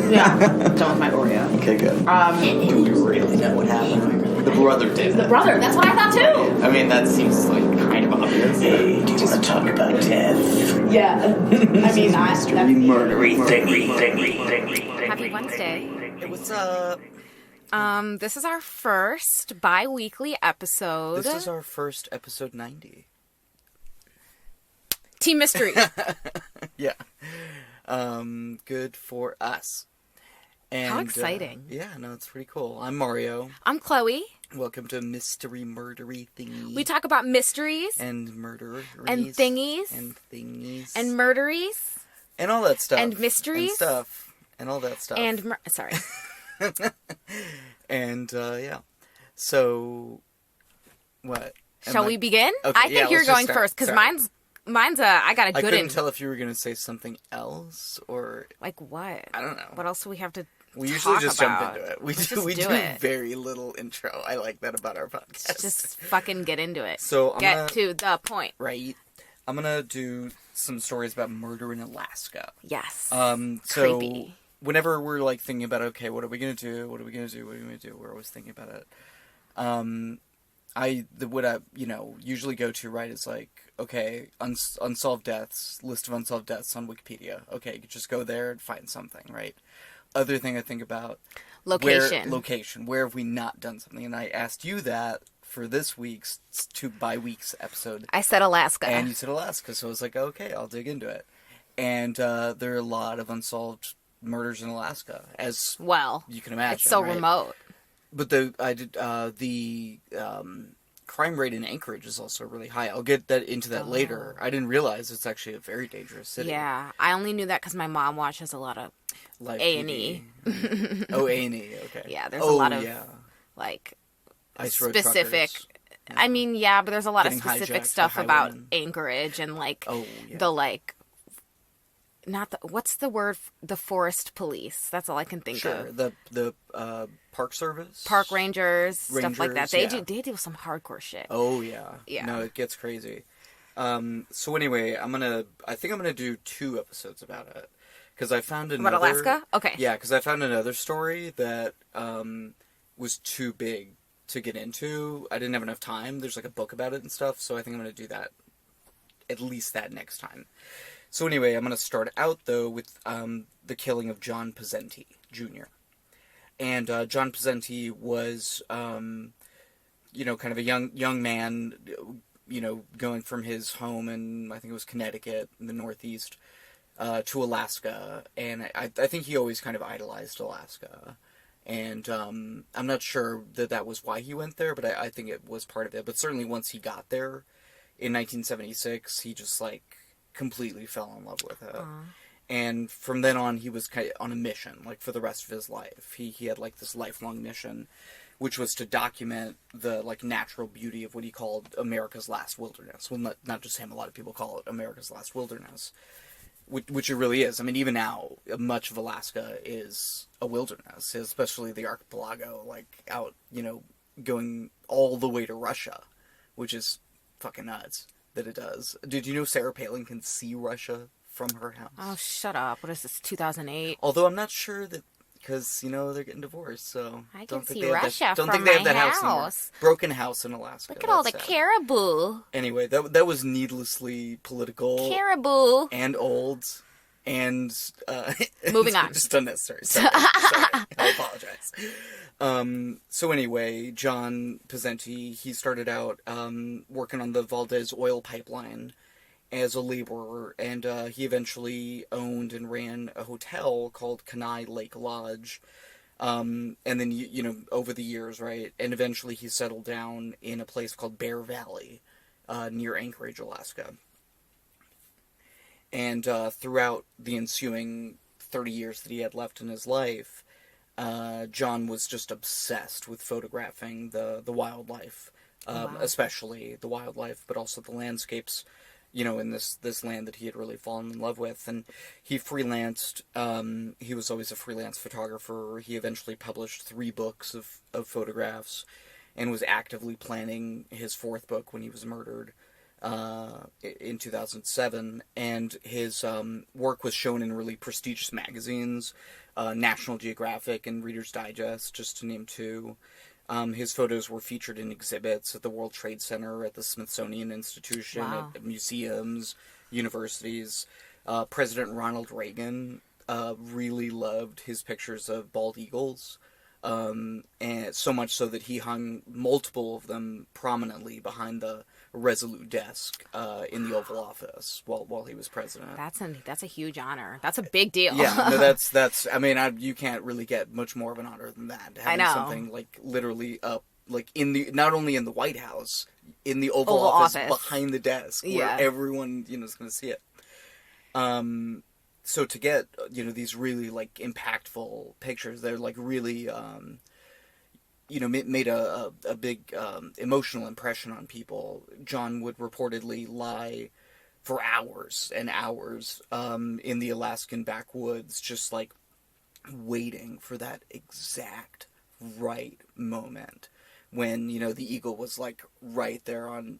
Yeah, done with my Oreo. Okay, good. Do we really know what happened? The brother did. The brother, that's what I thought too. I mean, that seems like kind of obvious. Hey, do you want to talk about death? Yeah. I mean, Mystery murdery thingy. Happy Wednesday. Hey, what's up? This is our first bi-weekly episode. This is our first episode 90. Team Mystery. Yeah. Good for us. And, How exciting. Yeah, no, it's pretty cool. I'm Mario. I'm Chloe. Welcome to Mystery Murdery Thingy. We talk about mysteries and murderies. and thingies And thingies. and murderies and all that stuff. and mysteries. And stuff. And all that stuff. and sorry. And, yeah. So, what? Shall we begin? Okay, I think yeah, you're let's just going start. first because Sorry. mine's I got a I good couldn't tell if you were going to say something else or... Like what? I don't know. What else do we have to We usually talk just about? jump into it. We Let's do just we do do it. very little intro. I like that about our podcast. Just fucking get into it. So I'm Get gonna, to the point. right. I'm gonna do some stories about murder in Alaska. Yes. So Creepy. whenever we're like thinking about, okay, what are we gonna do? What are we gonna do? What are we gonna do? We're always thinking about it. What I usually go to, right, is like, okay, unsolved deaths, list of unsolved deaths on Wikipedia. Okay, you just go there and find something, right? Other thing I think about Location. Where have we not done something? And I asked you that for this week's by week's episode. I said Alaska. And you said Alaska, so I was like, okay, I'll dig into it. And there are a lot of unsolved murders in Alaska, as well, you can imagine. it's so right? remote. But the crime rate in Anchorage is also really high. I'll get into that later. I didn't realize it's actually a very dangerous city. Yeah, I only knew that because my mom watches a lot of Like A&E. Oh, A&E, okay. Yeah, there's a lot of, yeah. like, Ice road specific... truckers. Yeah. I mean, yeah, but there's a lot Getting of specific hijacked stuff by about highwaymen. Anchorage and, like, Oh, yeah. the, like... Not the... What's the word? The forest police. That's all I can think Sure, of. the park service? Park rangers, stuff like that. Rangers, They do some hardcore shit. Oh, yeah. Yeah. No, it gets crazy. So anyway, I think I'm gonna do 2 episodes about it. Because I found another... About Alaska? Okay. Yeah, because I found another story that was too big to get into. I didn't have enough time. There's like a book about it and stuff, so I think I'm going to do that, at least that next time. So anyway, I'm going to start out, though, with the killing of John Pezzenti, Jr. And John Pezzenti was, kind of a young man, going from his home in, I think it was Connecticut, in the Northeast, to Alaska, and I think he always kind of idolized Alaska, and I'm not sure that was why he went there, but I think it was part of it. But certainly once he got there in 1976, he just like completely fell in love with it. And from then on, he was kind of on a mission, like for the rest of his life. He had like this lifelong mission, which was to document the like natural beauty of what he called America's last wilderness. Well, not just him. A lot of people call it America's last wilderness. Which it really is. I mean, even now, much of Alaska is a wilderness, especially the archipelago, like out, going all the way to Russia, which is fucking nuts that it does. Did you know Sarah Palin can see Russia from her house? Oh, shut up. What is this, 2008? Although I'm not sure that, because, they're getting divorced, so... I don't can think see they have Russia that, don't from think they have my that house anymore. house. Broken house in Alaska. Look at all the That's sad. caribou. Anyway, that was needlessly political. Caribou. And old, and Moving on. Just unnecessary. Sorry. I apologize. So anyway, John Pezzenti, he started out working on the Valdez oil pipeline as a laborer, and he eventually owned and ran a hotel called Kenai Lake Lodge. And then, over the years, right, and eventually he settled down in a place called Bear Valley, near Anchorage, Alaska. And throughout the ensuing 30 years that he had left in his life, John was just obsessed with photographing the wildlife, especially the wildlife, but also the landscapes, in this land that he had really fallen in love with. And he freelanced, he was always a freelance photographer. He eventually published 3 books of photographs and was actively planning his 4th book when he was murdered. in 2007, and his work was shown in really prestigious magazines, National Geographic and Reader's Digest, just to name two. His photos were featured in exhibits at the World Trade Center, at the Smithsonian Institution, Wow. at museums, universities. President Ronald Reagan really loved his pictures of bald eagles. And so much so that he hung multiple of them prominently behind the Resolute desk in the Oval Office while he was president. That's a huge honor. That's a big deal. Yeah, no, that's. I mean, you can't really get much more of an honor than that. Having know. something like literally up, like not only in the White House, in the Oval Oval Office, Office. behind the desk, Yeah. where everyone is going to see it. So to get these really like impactful pictures, they're like really made a big emotional impression on people. John would reportedly lie for hours and hours in the Alaskan backwoods, just like waiting for that exact right moment when the eagle was like right there on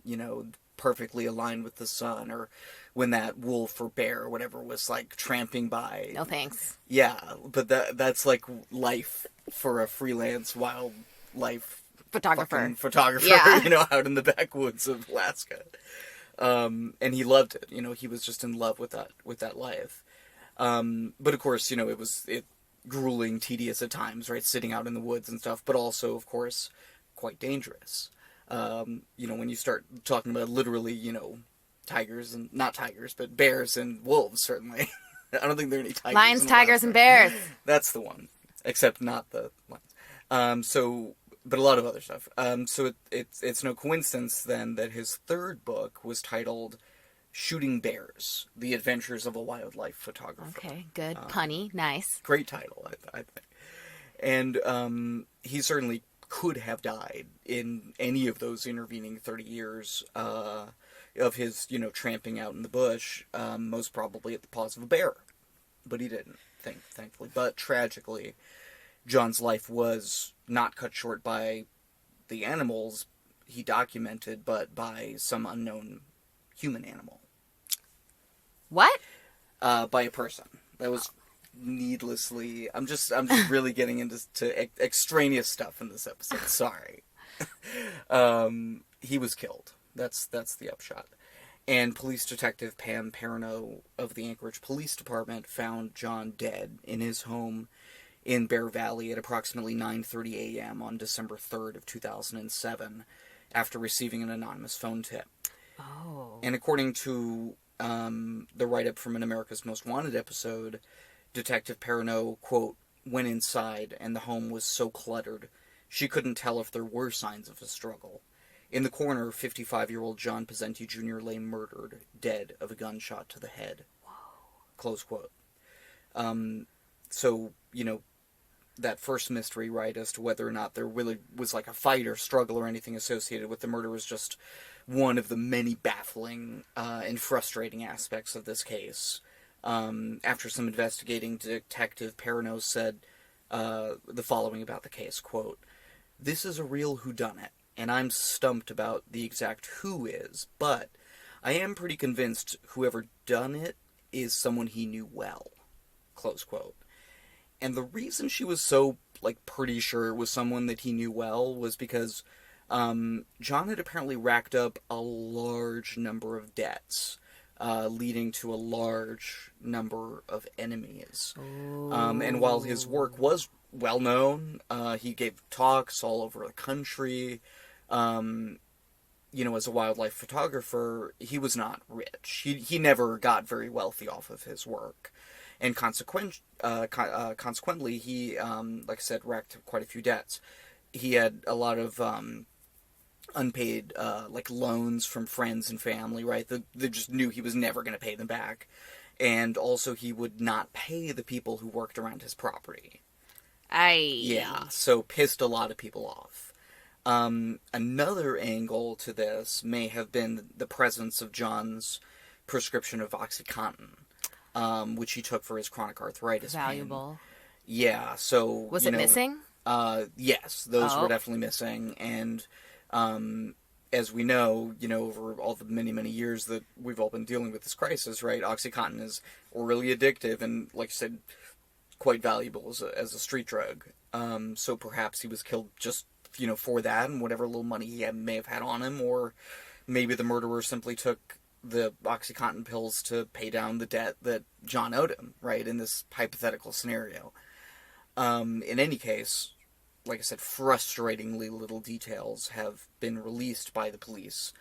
perfectly aligned with the sun, or when that wolf or bear or whatever was like tramping by. No thanks. Yeah, but that's like life for a freelance wildlife Photographer. photographer, Yeah. out in the backwoods of Alaska. And he loved it. He was just in love with that life. But of course, it was grueling, tedious at times, right? Sitting out in the woods and stuff, but also, of course, quite dangerous. When you start talking about literally, tigers and not tigers, but bears and wolves, certainly. I don't think there are any tigers. Lions, in tigers, Alaska. and bears. That's the one, except not the lions. But a lot of other stuff. So it's no coincidence then that his third book was titled "Shooting Bears: The Adventures of a Wildlife Photographer." Okay, good. Punny. Nice. Great title, I think. And he certainly could have died in any of those intervening 30 years of his, tramping out in the bush, most probably at the paws of a bear. But he didn't, thankfully. But tragically, John's life was not cut short by the animals he documented, but by some unknown human animal. What? By a person. That was needlessly... I'm just really getting into extraneous stuff in this episode. Sorry. He was killed. That's the upshot. And police detective Pam Perrineau of the Anchorage Police Department found John dead in his home in Bear Valley at approximately 9:30 a.m. on December 3rd of 2007 after receiving an anonymous phone tip. Oh. And according to the write-up from an America's Most Wanted episode, Detective Perrineau, quote, went inside and the home was so cluttered she couldn't tell if there were signs of a struggle. In the corner, 55-year-old John Pezzenti Jr. lay murdered, dead of a gunshot to the head. Whoa. Close quote. So, that first mystery, right, as to whether or not there really was like a fight or struggle or anything associated with the murder was just one of the many baffling and frustrating aspects of this case. After some investigating, Detective Perrineau said the following about the case, quote, "This is a real whodunit, and I'm stumped about the exact who is, but I am pretty convinced whoever done it is someone he knew well," close quote. And the reason she was so, pretty sure it was someone that he knew well was because John had apparently racked up a large number of debts, leading to a large number of enemies. And while his work was well known, he gave talks all over the country, as a wildlife photographer, he was not rich. He never got very wealthy off of his work. And consequently, he, like I said, racked up quite a few debts. He had a lot of unpaid, loans from friends and family, right? They just knew he was never going to pay them back. And also, he would not pay the people who worked around his property. Yeah, so pissed a lot of people off. Another angle to this may have been the presence of John's prescription of OxyContin, which he took for his chronic arthritis Valuable. pain. Yeah, so... Was it missing? Yes, those were definitely missing, and as we know, over all the many, many years that we've all been dealing with this crisis, right, OxyContin is really addictive and, like I said, quite valuable as a street drug. So perhaps he was killed just, for that and whatever little money he may have had on him, or maybe the murderer simply took the OxyContin pills to pay down the debt that John owed him, right, in this hypothetical scenario. In any case, like I said, frustratingly little details have been released by the police,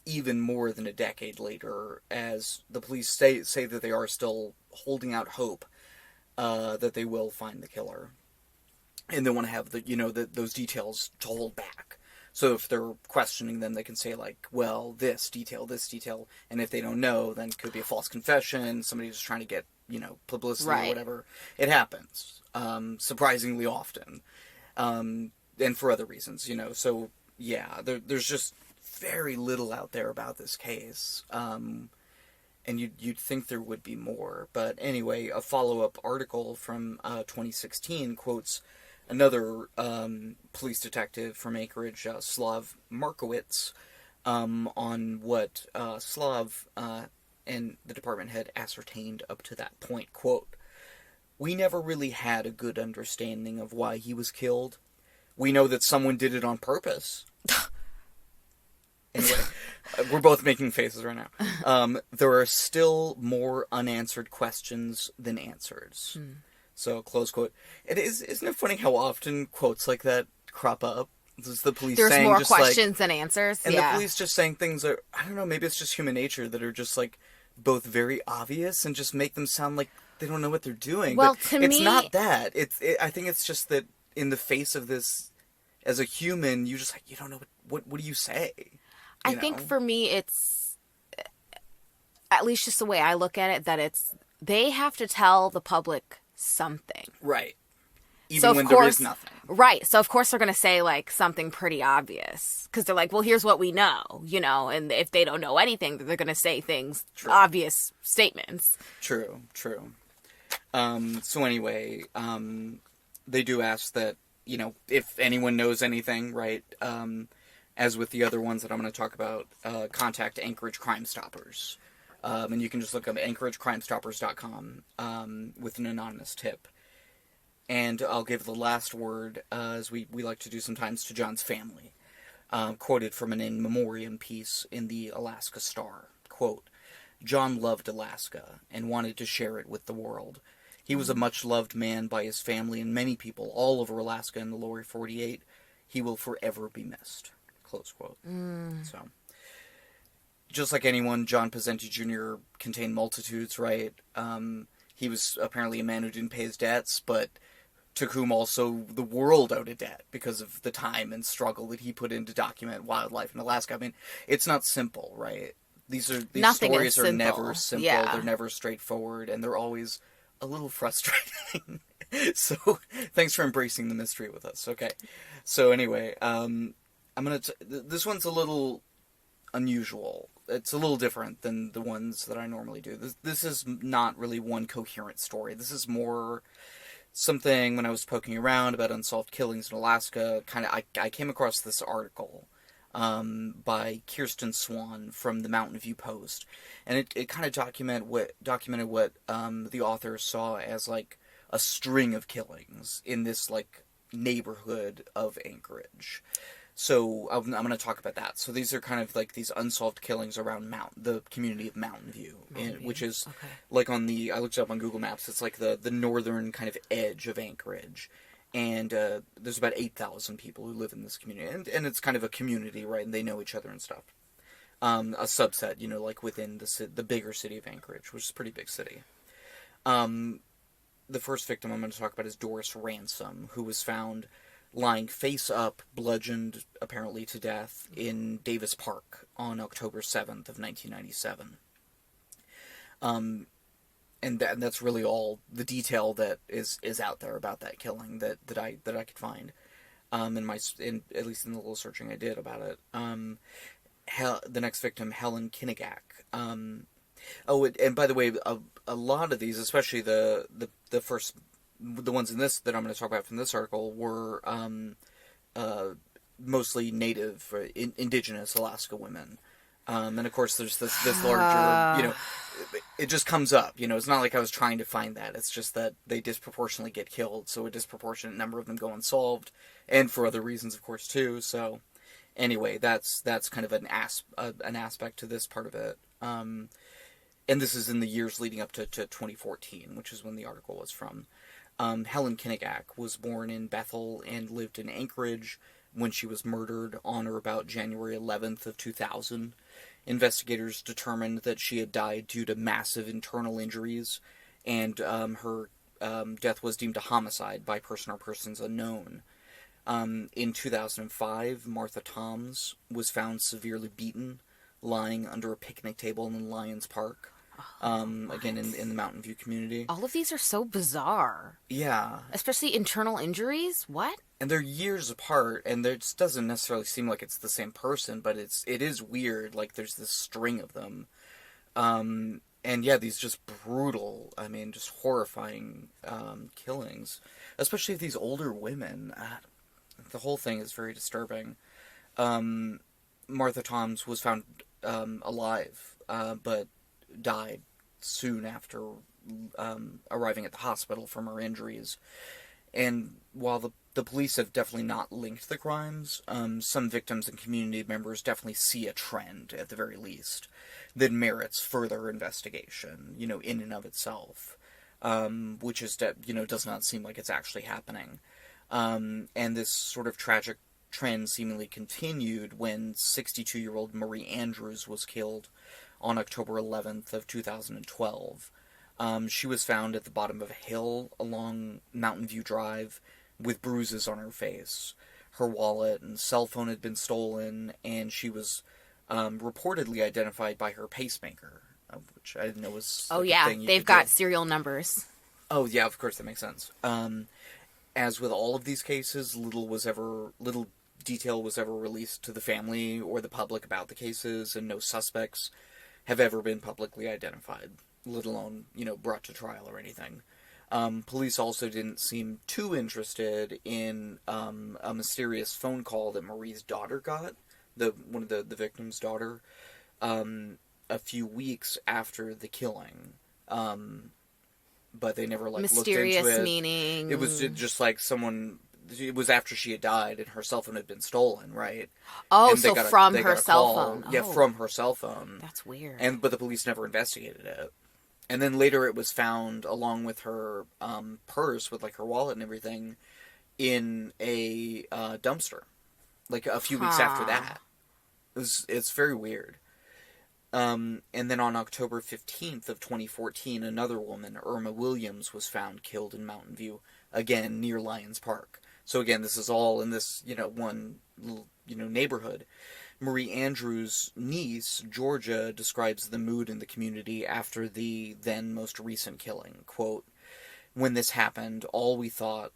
even more than a decade later, as the police say that they are still holding out hope that they will find the killer. And they want to have those details to hold back. So if they're questioning them, they can say, like, well, this detail, and if they don't know, then it could be a false confession, somebody just trying to get, publicity or whatever. It happens, surprisingly often, and for other reasons, So, yeah, there's just very little out there about this case, and you'd think there would be more. But anyway, a follow-up article from 2016 quotes another police detective from Anchorage, Slav Markowitz, on what Slav and the department had ascertained up to that point. Quote, "We never really had a good understanding of why he was killed. We know that someone did it on purpose." Anyway, we're both making faces right now. "There are still more unanswered questions than answers." So, close quote. Isn't it funny how often quotes like that crop up? This is the police There's saying more just questions than answers. And yeah. the police just saying things that, I don't know, maybe it's just human nature that are just, like, both very obvious and just make them sound like they don't know what they're doing. Well, but to it's me, not that. I think it's just that in the face of this, as a human, you just, like, you don't know what do you say? I think for me, it's, at least just the way I look at it, that they have to tell the public something. Right. Even so when of course, there is nothing. Right. So, of course, they're going to say, like, something pretty obvious. Because they're like, well, here's what we know, And if they don't know anything, they're going to say things, obvious statements. True. So anyway, they do ask that, if anyone knows anything, right, as with the other ones that I'm going to talk about, contact Anchorage Crime Stoppers. And you can just look up anchoragecrimestoppers.com with an anonymous tip. And I'll give the last word, as we like to do sometimes, to John's family. Quoted from an in memoriam piece in the Alaska Star. Quote, "John loved Alaska and wanted to share it with the world. He was a much-loved man by his family and many people all over Alaska and the lower 48. He will forever be missed." Close quote. So, just like anyone, John Pezzenti Jr. contained multitudes, right? He was apparently a man who didn't pay his debts, but to whom also the world owed a debt because of the time and struggle that he put in to document wildlife in Alaska. I mean, it's not simple, right? These stories are never simple. Yeah. They're never straightforward, and they're always a little frustrating. So, thanks for embracing the mystery with us. Okay. So anyway, this one's a little unusual. It's a little different than the ones that I normally do. This is not really one coherent story. This is more something, when I was poking around about unsolved killings in Alaska, I came across this article by Kirsten Swan from the Mountain View Post, and it kind of documented what the author saw as, like, a string of killings in this, like, neighborhood of Anchorage. So I'm going to talk about that. So these are kind of like these unsolved killings around the community of Mountain View, which is like I looked it up on Google Maps. It's like the northern kind of edge of Anchorage, and there's about 8,000 people who live in this community, and it's kind of a community, right? And they know each other and stuff. A subset, like within the bigger city of Anchorage, which is a pretty big city. The first victim I'm going to talk about is Doris Ransom, who was found lying face up, bludgeoned apparently to death in Davis Park on October 7th of 1997. And that's really all the detail that is out there about that killing that I could find. At least in the little searching I did about it. The next victim, Helen Kinnegak. And by the way, a lot of these, especially the ones in this that I'm going to talk about from this article, were mostly native, indigenous Alaska women. And of course, there's this larger, it just comes up. It's not like I was trying to find that. It's just that they disproportionately get killed, so a disproportionate number of them go unsolved, and for other reasons, of course, too. So, anyway, that's kind of an aspect to this part of it. And this is in the years leading up to 2014, which is when the article was from. Helen Kinnegak was born in Bethel and lived in Anchorage when she was murdered on or about January 11th of 2000. Investigators determined that she had died due to massive internal injuries, and her death was deemed a homicide by person or persons unknown. In 2005, Martha Toms was found severely beaten, lying under a picnic table in Lyons Park. Again, in the Mountain View community. All of these are so bizarre. Yeah. Especially internal injuries? What? And they're years apart, and it just doesn't necessarily seem like it's the same person, but it is weird, like there's this string of them. And yeah, these just brutal, just horrifying killings. Especially these older women. The whole thing is very disturbing. Martha Toms was found alive, but died soon after arriving at the hospital from her injuries. And while the police have definitely not linked the crimes, some victims and community members definitely see a trend, at the very least, that merits further investigation, in and of itself, which is, does not seem like it's actually happening. And this sort of tragic trend seemingly continued when 62-year-old Marie Andrews was killed on October 11th of 2012. She was found at the bottom of a hill along Mountain View Drive with bruises on her face. Her wallet and cell phone had been stolen, and she was reportedly identified by her pacemaker, which I didn't know was a thing you they've could got do. serial numbers. Oh, yeah, of course, that makes sense. As with all of these cases, little detail was ever released to the family or the public about the cases, and no suspects have ever been publicly identified, let alone, brought to trial or anything. Police also didn't seem too interested in a mysterious phone call that Marie's daughter got, one of the victim's daughter, a few weeks after the killing. But they never, looked into it. Mysterious meaning. It was just like someone... It was after she had died and her cell phone had been stolen, right? Oh, and so from her cell phone. Yeah, from her cell phone. That's weird. But the police never investigated it. And then later it was found along with her purse with her wallet and everything in a dumpster. A few weeks after that. It's very weird. And then on October 15th of 2014, another woman, Irma Williams, was found killed in Mountain View, again near Lyons Park. So again, this is all in this, one, neighborhood. Marie Andrews' niece, Georgia, describes the mood in the community after the then most recent killing. Quote, "When this happened, all we thought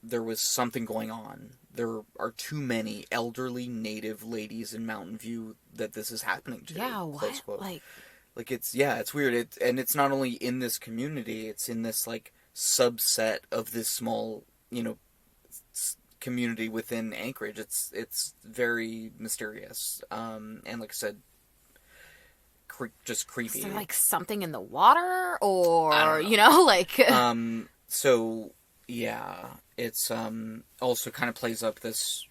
there was something going on. There are too many elderly native ladies in Mountain View that this is happening to." Yeah, what? It's weird. And it's not only in this community, it's in this, subset of this small, community within Anchorage. It's very mysterious. And like I said, just creepy. Is there, something in the water? Or, So, yeah. It's, also kind of plays up this,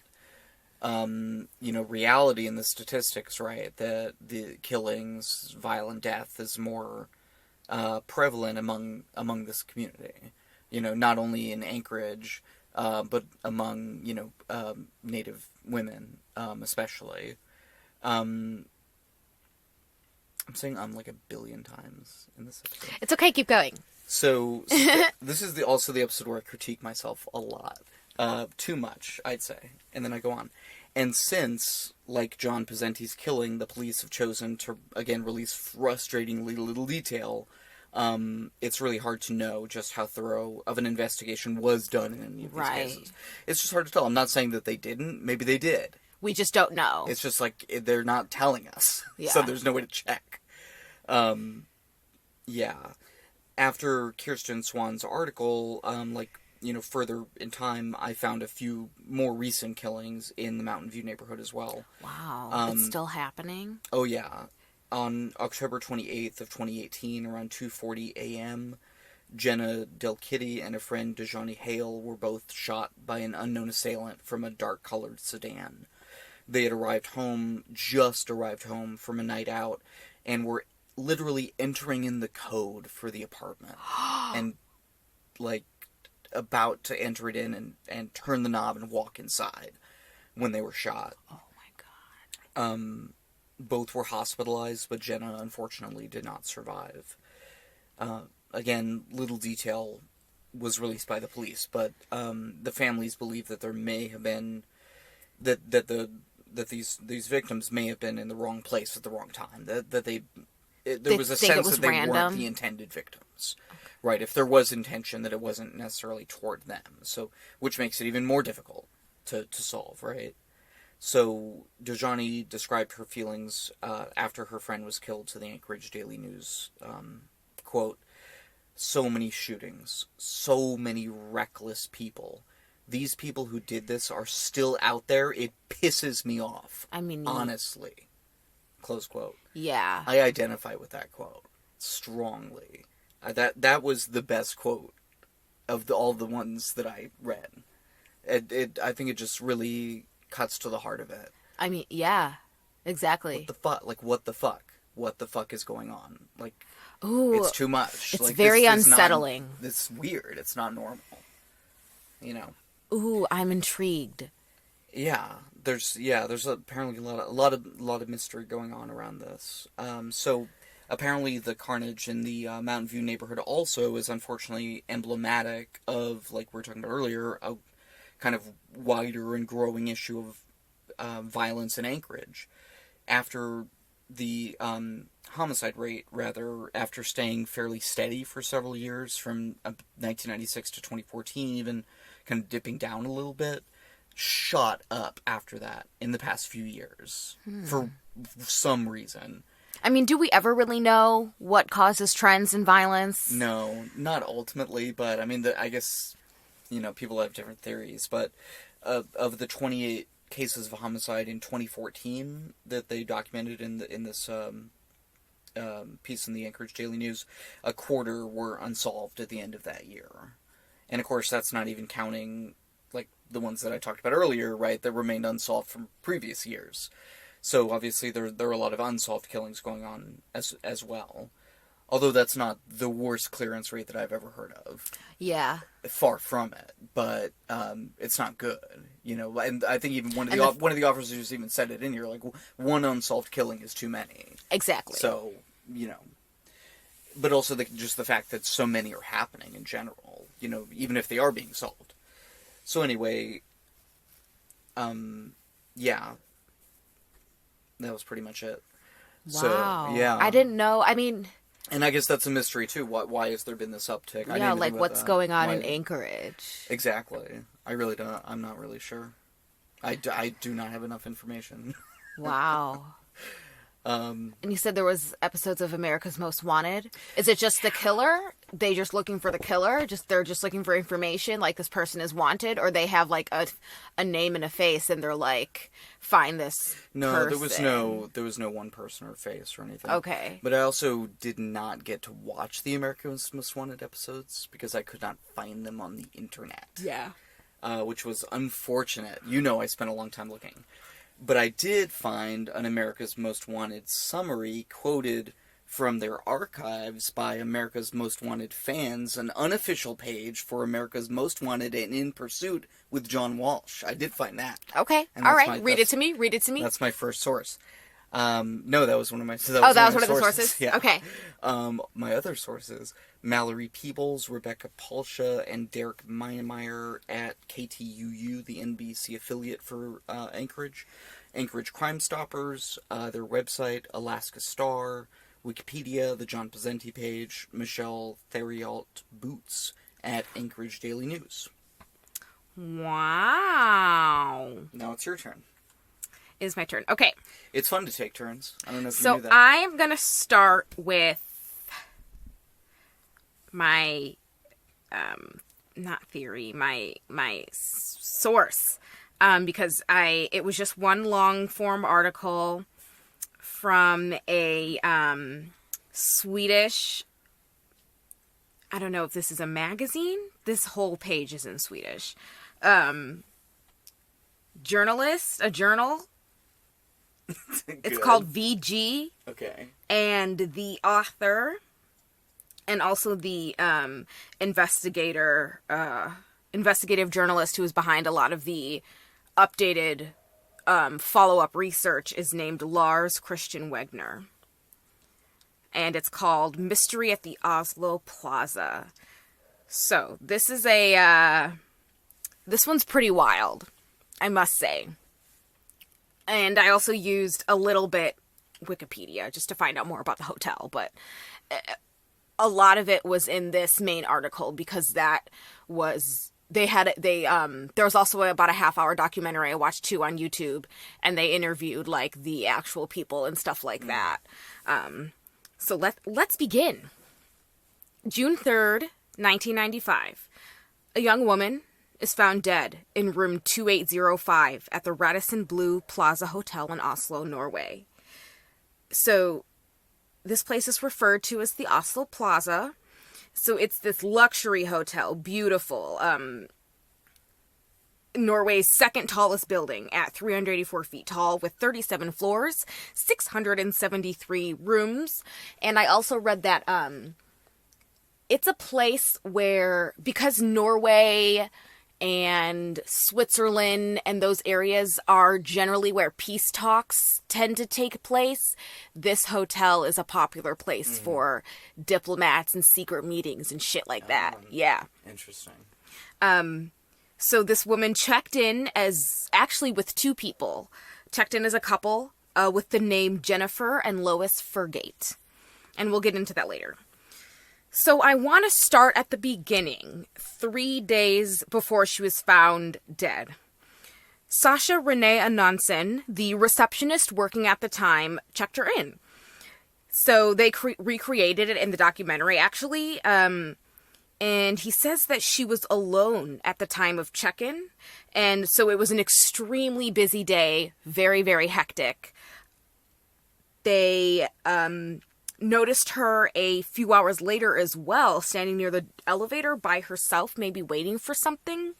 reality in the statistics, right? That the killings, violent death is more, prevalent among this community. Not only in Anchorage, but among, Native women, especially. I'm saying like a billion times in this episode. It's okay, keep going. So this is also the episode where I critique myself a lot. Too much, I'd say. And then I go on. And since, like John Pezzenti's killing, the police have chosen to, again, release frustratingly little detail, it's really hard to know just how thorough of an investigation was done in any of these cases. It's just hard to tell. I'm not saying that they didn't. Maybe they did. We just don't know. It's just they're not telling us. Yeah. So there's no way to check. Yeah. After Kirsten Swan's article, further in time, I found a few more recent killings in the Mountain View neighborhood as well. Wow. It's still happening? Oh, yeah. On October 28th of 2018, around 2:40 a.m., Jenna Del Kitty and a friend, Dejani Hale, were both shot by an unknown assailant from a dark-colored sedan. They had just arrived home from a night out, and were literally entering in the code for the apartment. And, about to enter it in and turn the knob and walk inside when they were shot. Oh, my God. Both were hospitalized, but Jenna, unfortunately, did not survive. Again, little detail was released by the police, but the families believe that there may have been that these victims may have been in the wrong place at the wrong time. There was a sense that they weren't the intended victims, right? If there was intention, that it wasn't necessarily toward them. So, which makes it even more difficult to solve, right? So, Dejani described her feelings after her friend was killed to the Anchorage Daily News. Quote, "So many shootings, so many reckless people. These people who did this are still out there. It pisses me off. I mean, honestly." Close quote. Yeah. I identify with that quote strongly. That was the best quote of all the ones that I read. I think it just really cuts to the heart of it. I mean, yeah, exactly. What the fuck? What the fuck? What the fuck is going on? Ooh, it's too much. It's very unsettling. It's weird. It's not normal. Ooh, I'm intrigued. Yeah, there's apparently a lot of mystery going on around this. So apparently the carnage in the Mountain View neighborhood also is unfortunately emblematic of, like we were talking about earlier, a kind of wider and growing issue of violence in Anchorage. After the homicide rate, after staying fairly steady for several years, from 1996 to 2014, even kind of dipping down a little bit, shot up after that in the past few years for some reason. I mean, do we ever really know what causes trends in violence? No, not ultimately, but I mean, I guess, people have different theories, but of the 28 cases of homicide in 2014 that they documented in this piece in the Anchorage Daily News, a quarter were unsolved at the end of that year. And of course, that's not even counting the ones that I talked about earlier, right, that remained unsolved from previous years. So obviously there are a lot of unsolved killings going on as well. Although that's not the worst clearance rate that I've ever heard of. Yeah. Far from it, but it's not good, And I think even one of the officers even said it in here, one unsolved killing is too many. Exactly. So, but also just the fact that so many are happening in general, even if they are being solved. So anyway, yeah, that was pretty much it. Wow. So, yeah. I didn't know. I mean... And I guess that's a mystery, too. Why has there been this uptick? Yeah, what's going on in Anchorage? Exactly. I'm not really sure. I do not have enough information. Wow. And you said there was episodes of America's Most Wanted. Is it just the killer? They just looking for the killer? They're just looking for information, this person is wanted? Or they have, a name and a face, and they're find this person? There was no one person or face or anything. Okay. But I also did not get to watch the America's Most Wanted episodes, because I could not find them on the internet. Yeah. Which was unfortunate. I spent a long time looking. But I did find an America's Most Wanted summary quoted from their archives by America's Most Wanted fans, an unofficial page for America's Most Wanted and In Pursuit with John Walsh. I did find that. Okay. All right. Read it to me. That's my first source. No, that was one of my... that was one of the sources? Yeah. Okay. My other sources, Mallory Peebles, Rebecca Polsha, and Derek Meyer at KTUU, the NBC affiliate for Anchorage. Anchorage Crime Stoppers, their website, Alaska Star, Wikipedia, the John Pezzenti page, Michelle Theriault Boots at Anchorage Daily News. Wow. Now it's your turn. It is my turn. Okay. It's fun to take turns. I don't know if you So knew that. I'm going to start with my source, because it was just one long form article from a Swedish, I don't know if this is a magazine. This whole page is in Swedish. Journalist, a journal. It's called VG. Okay. And the author, and also the investigative journalist who is behind a lot of the updated follow-up research is named Lars Christian Wegner. And it's called Mystery at the Oslo Plaza. So, this is this one's pretty wild, I must say. And I also used a little bit Wikipedia just to find out more about the hotel, but a lot of it was in this main article because that was, there was also about a half-hour documentary I watched too on YouTube, and they interviewed like the actual people and stuff like that. So let's begin. June 3rd, 1995. A young woman is found dead in room 2805 at the Radisson Blu Plaza Hotel in Oslo, Norway. So this place is referred to as the Oslo Plaza. So it's this luxury hotel, beautiful, Norway's second tallest building at 384 feet tall with 37 floors, 673 rooms. And I also read that it's a place where, because Norway and Switzerland and those areas are generally where peace talks tend to take place, this hotel is a popular place for diplomats and secret meetings and shit like that. Yeah. Interesting. So this woman checked in actually with two people. Checked in as a couple with the name Jennifer and Lois Fergate. And we'll get into that later. So I want to start at the beginning, 3 days before she was found dead. Sasha Renee Anonsen, the receptionist working at the time, checked her in. So they recreated it in the documentary, actually. And he says that she was alone at the time of check-in. And so it was an extremely busy day, very, very hectic. They noticed her a few hours later as well, standing near the elevator by herself, maybe waiting for something.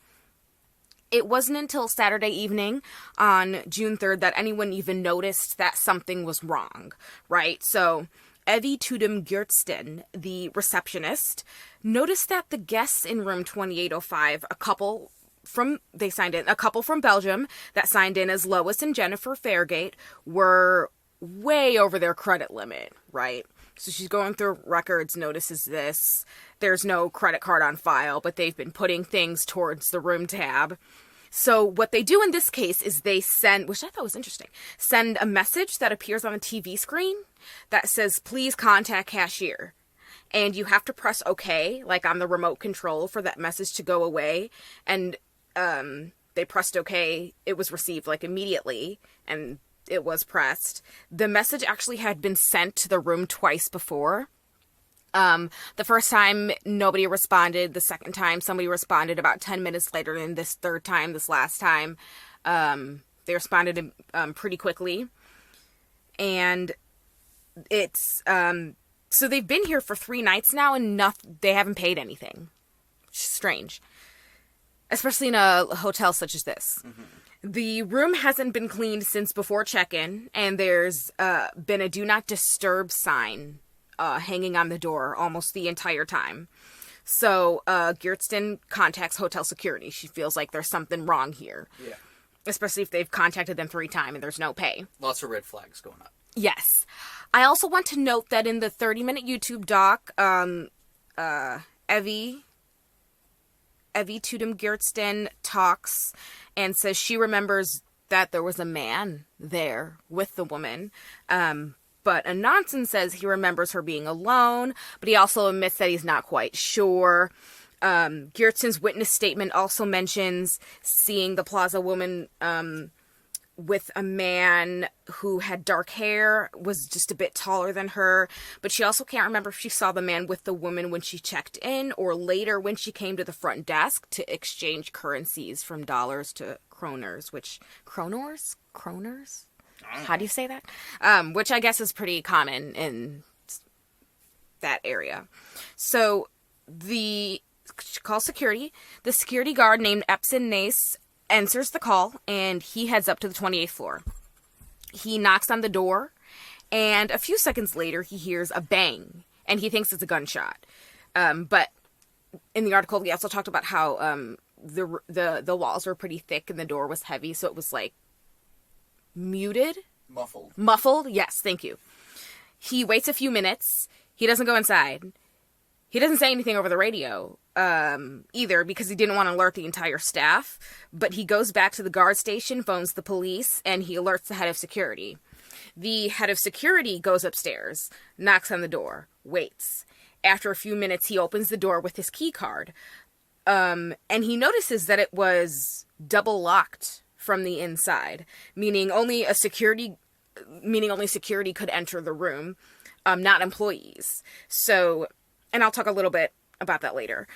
It wasn't until Saturday evening on June 3rd that anyone even noticed that something was wrong, right? So Evie Tudum Gjertsten, the receptionist, noticed that the guests in room 2805, a couple from Belgium that signed in as Lois and Jennifer Fairgate, were way over their credit limit, right? So she's going through records, notices this. There's no credit card on file, but they've been putting things towards the room tab. So what they do in this case is they send, which I thought was interesting, send a message that appears on a TV screen that says, please contact cashier. And you have to press OK, like on the remote control, for that message to go away. And they pressed OK. It was received like immediately, and it was pressed. The message actually had been sent to the room twice before. The first time, nobody responded. The second time, somebody responded about 10 minutes later. And this third time, this last time, they responded pretty quickly. And it's, so they've been here for 3 nights now, and they haven't paid anything. Strange. Especially in a hotel such as this. Mm-hmm. The room hasn't been cleaned since before check-in, and there's been a do not disturb sign hanging on the door almost the entire time. So Gjertsten contacts hotel security. She feels like there's something wrong here. Yeah. Especially if they've contacted them 3 times and there's no pay. Lots of red flags going up. Yes. I also want to note that in the 30-minute YouTube doc, Evie Tudum Gjertsten talks and says she remembers that there was a man there with the woman. But Anonsen says he remembers her being alone, but he also admits that he's not quite sure. Gjertsen's witness statement also mentions seeing the plaza woman with a man who had dark hair, was just a bit taller than her, but she also can't remember if she saw the man with the woman when she checked in or later when she came to the front desk to exchange currencies from dollars to kroners, which kroners? How do you say that? Which I guess is pretty common in that area. So she calls security. The security guard named Epson Nace answers the call, and he heads up to the 28th floor. He knocks on the door, and a few seconds later, he hears a bang, and he thinks it's a gunshot. But in the article, we also talked about how the walls were pretty thick and the door was heavy, so it was like muted. Muffled, yes, thank you. He waits a few minutes. He doesn't go inside. He doesn't say anything over the radio either because he didn't want to alert the entire staff. But he goes back to the guard station, phones the police, and he alerts the head of security. The head of security goes upstairs, knocks on the door, waits. After a few minutes, he opens the door with his key card. And he notices that it was double locked from the inside, meaning only security could enter the room, not employees. So, and I'll talk a little bit about that later.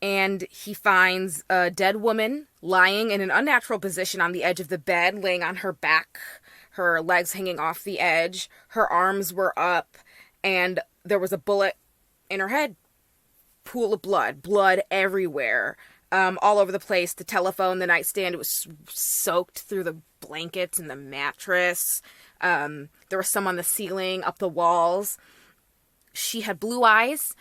And he finds a dead woman lying in an unnatural position on the edge of the bed, laying on her back, her legs hanging off the edge, her arms were up, and there was a bullet in her head. Pool of blood everywhere, all over the place. The telephone, the nightstand, it was soaked through the blankets and the mattress. There was some on the ceiling, up the walls. She had blue eyes,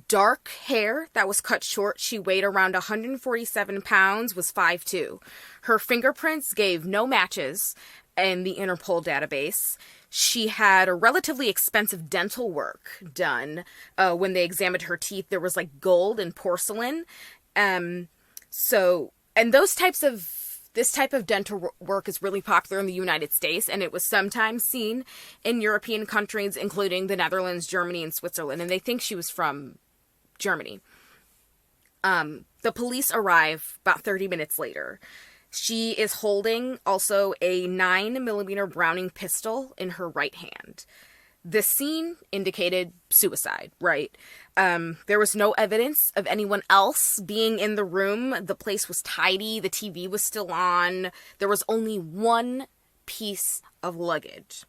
dark hair that was cut short. She weighed around 147 pounds, was 5'2". Her fingerprints gave no matches in the Interpol database. She had a relatively expensive dental work done. When they examined her teeth, there was like gold and porcelain. This type of dental work is really popular in the United States, and it was sometimes seen in European countries, including the Netherlands, Germany, and Switzerland, and they think she was from Germany. The police arrive about 30 minutes later. She is holding also a 9mm Browning pistol in her right hand. The scene indicated suicide, right? There was no evidence of anyone else being in the room. The place was tidy. The TV was still on. There was only one piece of luggage.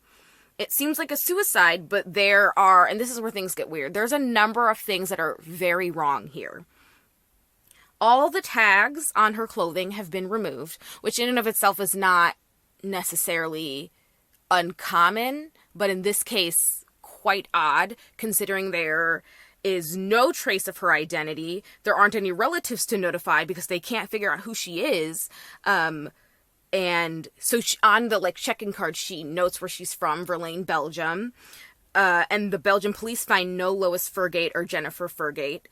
It seems like a suicide, but there are, and this is where things get weird, there's a number of things that are very wrong here. All the tags on her clothing have been removed, which in and of itself is not necessarily uncommon, but in this case, quite odd, considering there is no trace of her identity. There aren't any relatives to notify because they can't figure out who she is. And so on the check-in card, she notes where she's from, Verlaine, Belgium. And the Belgian police find no Lois Fergate or Jennifer Fergate.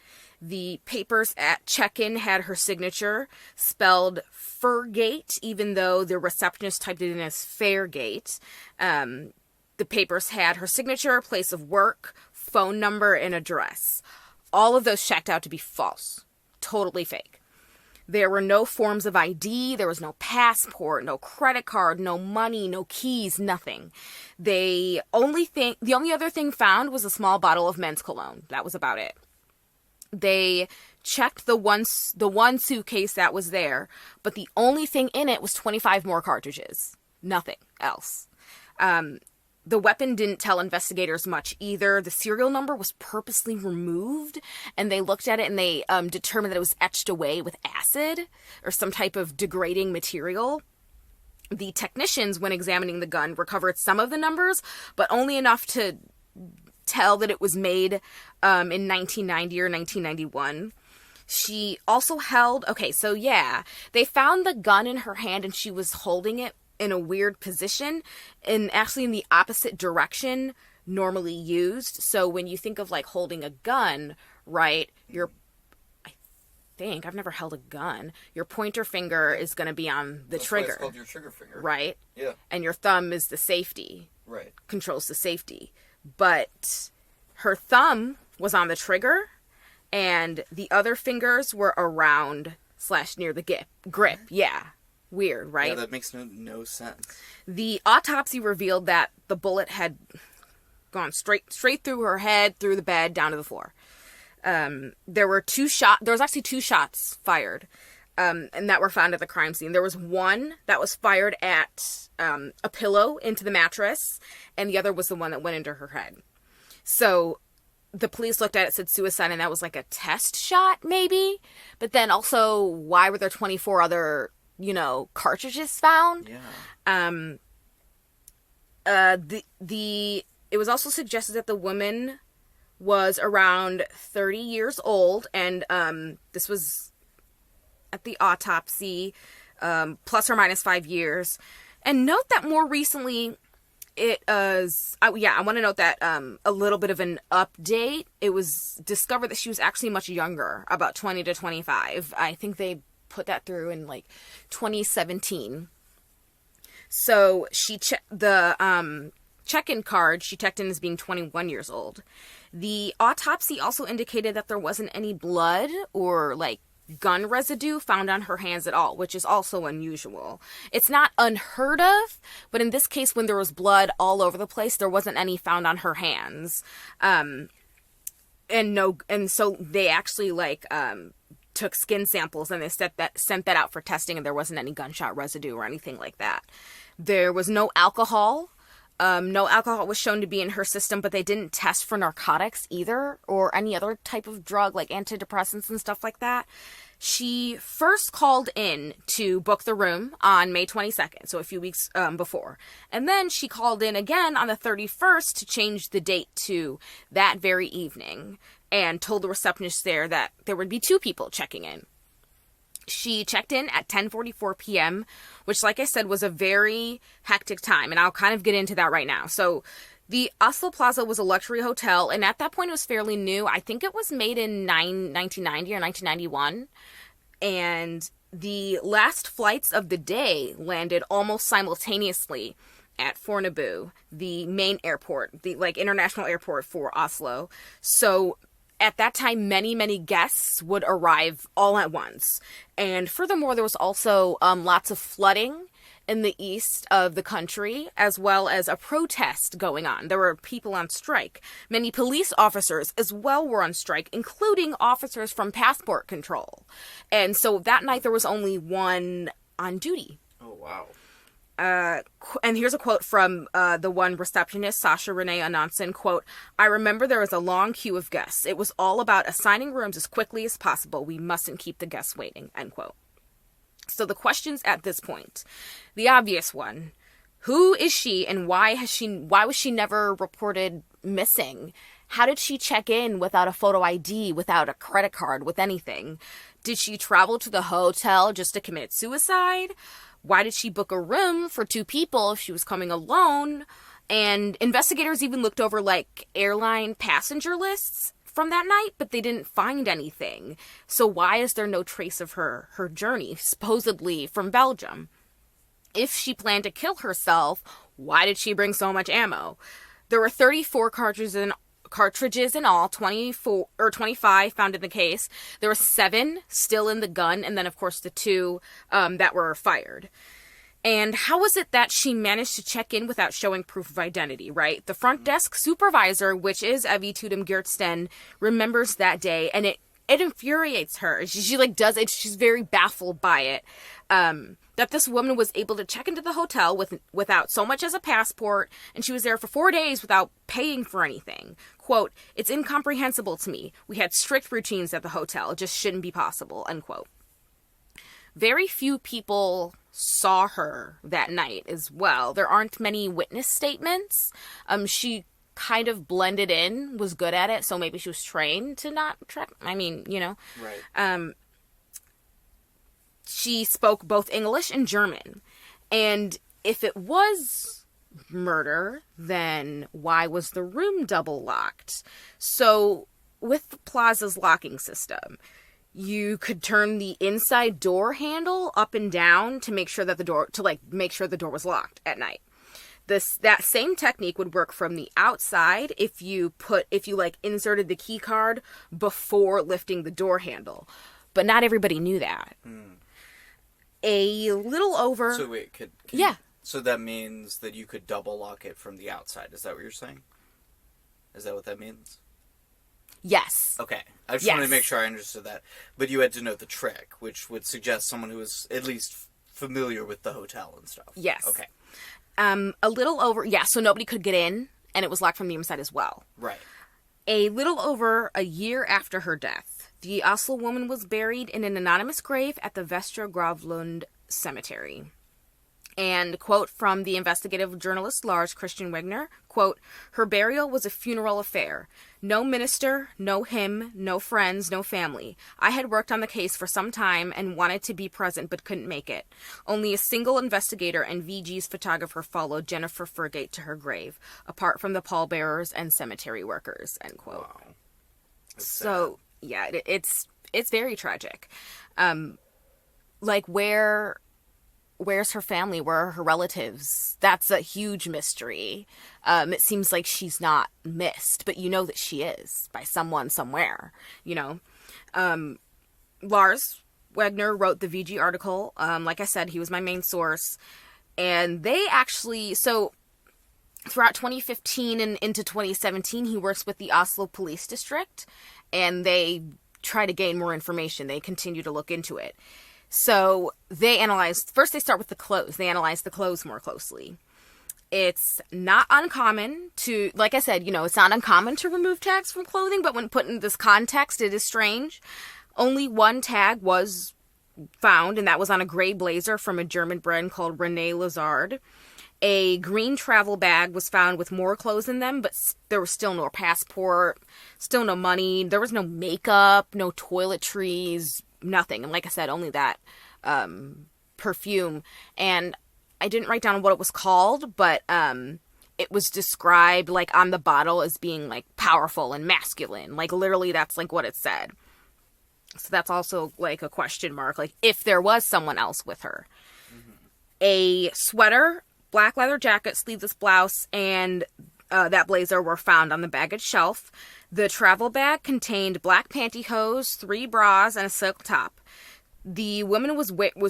The papers at check-in had her signature spelled Fergate, even though the receptionist typed it in as Fairgate. The papers had her signature, place of work, phone number, and address. All of those checked out to be false. Totally fake. There were no forms of ID, there was no passport, no credit card, no money, no keys, nothing. The only other thing found was a small bottle of men's cologne. That was about it. They checked the one suitcase that was there, but the only thing in it was 25 more cartridges. Nothing else. The weapon didn't tell investigators much either. The serial number was purposely removed, and they looked at it and they determined that it was etched away with acid or some type of degrading material. The technicians, when examining the gun, recovered some of the numbers, but only enough to tell that it was made in 1990 or 1991. She also held... they found the gun in her hand and she was holding it in a weird position and actually in the opposite direction normally used. So when you think of holding a gun, right, I've never held a gun. Your pointer finger is going to be on the trigger. That's why it's called your trigger finger. Right? Yeah. And your thumb is the safety. Right. Controls the safety. But her thumb was on the trigger and the other fingers were around / near the grip. Yeah. Weird, right? Yeah, that makes no sense. The autopsy revealed that the bullet had gone straight through her head, through the bed, down to the floor. There was actually 2 shots fired, and that were found at the crime scene. There was one that was fired at a pillow into the mattress, and the other was the one that went into her head. So the police looked at it, said suicide, and that was like a test shot, maybe. But then also, why were there 24 other, cartridges found? Yeah. It was also suggested that the woman was around 30 years old, and this was at the autopsy, plus or minus 5 years. And note that more recently, I want to note that a little bit of an update. It was discovered that she was actually much younger, about 20 to 25. I think they put that through in 2017. So she the check-in card, she checked in as being 21 years old. The autopsy also indicated that there wasn't any blood or gun residue found on her hands at all, which is also unusual. It's not unheard of, but in this case, when there was blood all over the place, there wasn't any found on her hands. And so they actually took skin samples and they sent that out for testing, and there wasn't any gunshot residue or anything like that. There was no alcohol. No alcohol was shown to be in her system, but they didn't test for narcotics either, or any other type of drug like antidepressants and stuff like that. She first called in to book the room on May 22nd, so a few weeks before. And then she called in again on the 31st to change the date to that very evening, and told the receptionist there that there would be 2 people checking in. She checked in at 10:44 p.m., which, like I said, was a very hectic time, and I'll kind of get into that right now. So the Oslo Plaza was a luxury hotel, and at that point it was fairly new. I think it was made in 1990 or 1991, and the last flights of the day landed almost simultaneously at Fornebu, the main airport, the international airport for Oslo. So at that time, many, many guests would arrive all at once. And furthermore, there was also lots of flooding in the east of the country, as well as a protest going on. There were people on strike. Many police officers as well were on strike, including officers from passport control. And so that night there was only one on duty. Oh, wow. And here's a quote from the one receptionist, Sasha Renee Anonson, quote, "I remember there was a long queue of guests. It was all about assigning rooms as quickly as possible. We mustn't keep the guests waiting," end quote. So the questions at this point, the obvious one, who is she and why was she never reported missing? How did she check in without a photo ID, without a credit card, with anything? Did she travel to the hotel just to commit suicide? Why did she book a room for 2 people if she was coming alone? And investigators even looked over airline passenger lists from that night, but they didn't find anything. So why is there no trace of her journey, supposedly from Belgium? If she planned to kill herself, why did she bring so much ammo? There were 34 cartridges in all, 24 or 25 found in the case. There were 7 still in the gun, and then of course the 2 that were fired. And how was it that she managed to check in without showing proof of identity, right? The front desk supervisor, which is Evie Tudum Geertsen, remembers that day, and it infuriates her. She does it. She's very baffled by it. That this woman was able to check into the hotel without so much as a passport, and she was there for 4 days without paying for anything. Quote, "It's incomprehensible to me. We had strict routines at the hotel. It just shouldn't be possible," end quote. Very few people saw her that night as well. There aren't many witness statements. She kind of blended in, was good at it, so maybe she was trained to not track. Right. She spoke both English and German. And if it was murder, then why was the room double locked? So with the Plaza's locking system, you could turn the inside door handle up and down to make sure that the door was locked at night. That same technique would work from the outside if you inserted the key card before lifting the door handle. But not everybody knew that. A little over. So wait, Yeah. So that means that you could double lock it from the outside. Is that what you're saying? Is that what that means? Yes. Okay. I just wanted to make sure I understood that. But you had to know the trick, which would suggest someone who is at least familiar with the hotel and stuff. Yes. Okay. A little over. Yeah, so nobody could get in, and it was locked from the inside as well. Right. A little over a year after her death, the Oslo woman was buried in an anonymous grave at the Vestre Gravlund Cemetery. And, quote from the investigative journalist Lars Christian Wegner, quote, "Her burial was a funeral affair. No minister, no hymn, no friends, no family. I had worked on the case for some time and wanted to be present but couldn't make it. Only a single investigator and VG's photographer followed Jennifer Fergate to her grave, apart from the pallbearers and cemetery workers," end quote. Wow. That's So, yeah, it's very tragic. Like, where's her family? Where are her relatives? That's a huge mystery. It seems like she's not missed, but you know that she is by someone somewhere, you know. Lars Wegner wrote the VG article. Like I said, he was my main source. And they actually, so throughout 2015 and into 2017, he works with the Oslo Police District, and they try to gain more information. They continue to look into it. So they first they start with the clothes. They analyze the clothes more closely. It's not uncommon to, like I said, it's not uncommon to remove tags from clothing, but when put in this context, it is strange. Only one tag was found, and that was on a gray blazer from a German brand called René Lazard. A green travel bag was found with more clothes in them, but there was still no passport, still no money, there was no makeup, no toiletries, nothing. And like I said, only that perfume. And I didn't write down what it was called, but it was described like on the bottle as being like powerful and masculine. Like literally that's like what it said. So that's also like a question mark, like if there was someone else with her. Mm-hmm. A sweater, black leather jacket, sleeveless blouse, and that blazer were found on the baggage shelf. The travel bag contained black pantyhose, 3 bras, and a silk top. The woman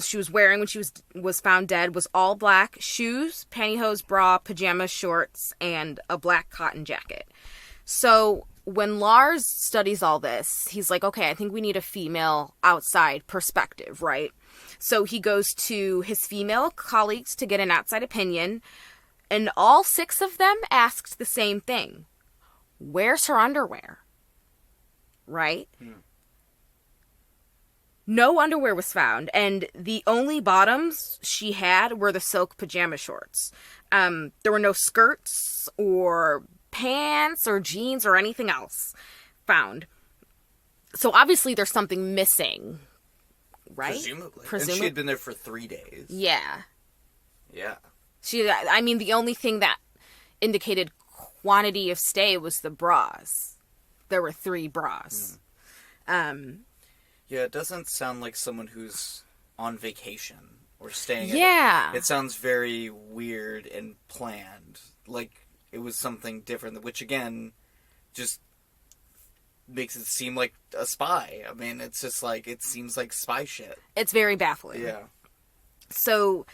she was wearing when she was found dead was all black: shoes, pantyhose, bra, pajamas, shorts, and a black cotton jacket. So when Lars studies all this, he's like, okay, I think we need a female outside perspective, right? So he goes to his female colleagues to get an outside opinion, and all 6 of them asked the same thing. Where's her underwear? Right? Hmm. No underwear was found, and the only bottoms she had were the silk pajama shorts. There were no skirts or pants or jeans or anything else found. So obviously there's something missing, right? Presumably. And she had been there for 3 days. Yeah. Yeah. The only thing that indicated quantity of stay was the bras. There were 3 bras. Yeah, it doesn't sound like someone who's on vacation or staying It sounds very weird and planned. Like it was something different, which again just makes it seem like a spy. I mean, it's just like, it seems like spy shit. It's very baffling. Yeah. So,